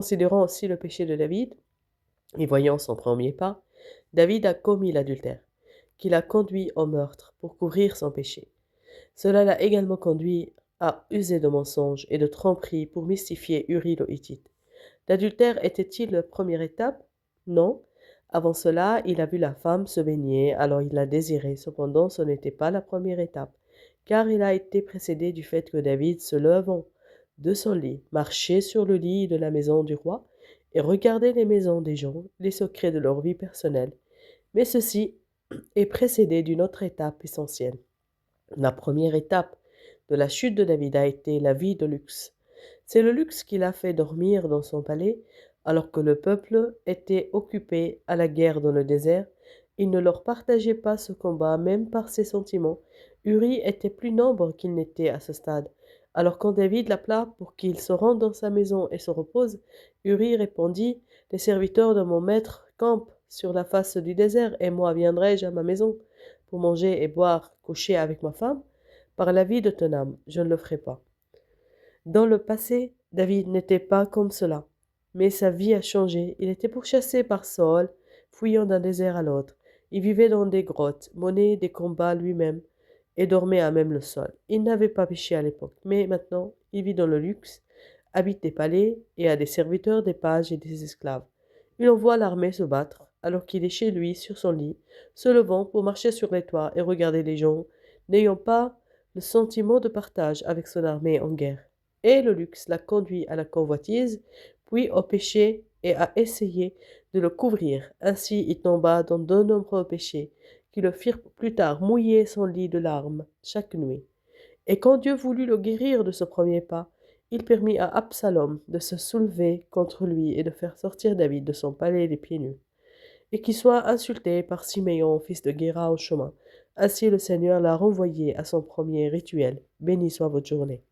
Considérant aussi le péché de David, et voyant son premier pas, David a commis l'adultère, qui l'a conduit au meurtre pour couvrir son péché. Cela l'a également conduit à user de mensonges et de tromperies pour mystifier Uri le Hittite. L'adultère était-il la première étape? Non. Avant cela, il a vu la femme se baigner, alors il l'a désirée. Cependant, ce n'était pas la première étape, car il a été précédé du fait que David, se levant de son lit, marchait sur le lit de la maison du roi et regardait les maisons des gens, les secrets de leur vie personnelle. Mais ceci est précédé d'une autre étape essentielle. La première étape de la chute de David a été la vie de luxe. C'est le luxe qui l'a fait dormir dans son palais, alors que le peuple était occupé à la guerre dans le désert. Il ne leur partageait pas ce combat, même par ses sentiments. Uri était plus noble qu'il n'était à ce stade. Alors quand David l'appela pour qu'il se rende dans sa maison et se repose, Uri répondit, les serviteurs de mon maître campent sur la face du désert, et moi viendrai-je à ma maison pour manger et boire, coucher avec ma femme? Par la vie de ton âme, je ne le ferai pas. Dans le passé, David n'était pas comme cela, mais sa vie a changé. Il était pourchassé par Saul, fuyant d'un désert à l'autre. Il vivait dans des grottes, menait des combats lui-même et dormait à même le sol. Il n'avait pas péché à l'époque, mais maintenant, il vit dans le luxe, habite des palais et a des serviteurs, des pages et des esclaves. Il envoie l'armée se battre, alors qu'il est chez lui, sur son lit, se levant pour marcher sur les toits et regarder les gens, n'ayant pas le sentiment de partage avec son armée en guerre. Et le luxe l'a conduit à la convoitise, puis au péché et à essayer de le couvrir. Ainsi il tomba dans de nombreux péchés, qui le firent plus tard mouiller son lit de larmes chaque nuit. Et quand Dieu voulut le guérir de ce premier pas, il permit à Absalom de se soulever contre lui et de faire sortir David de son palais les pieds nus, et qu'il soit insulté par Siméon, fils de Guéra, au chemin. Ainsi le Seigneur l'a renvoyé à son premier rituel. Béni soit votre journée.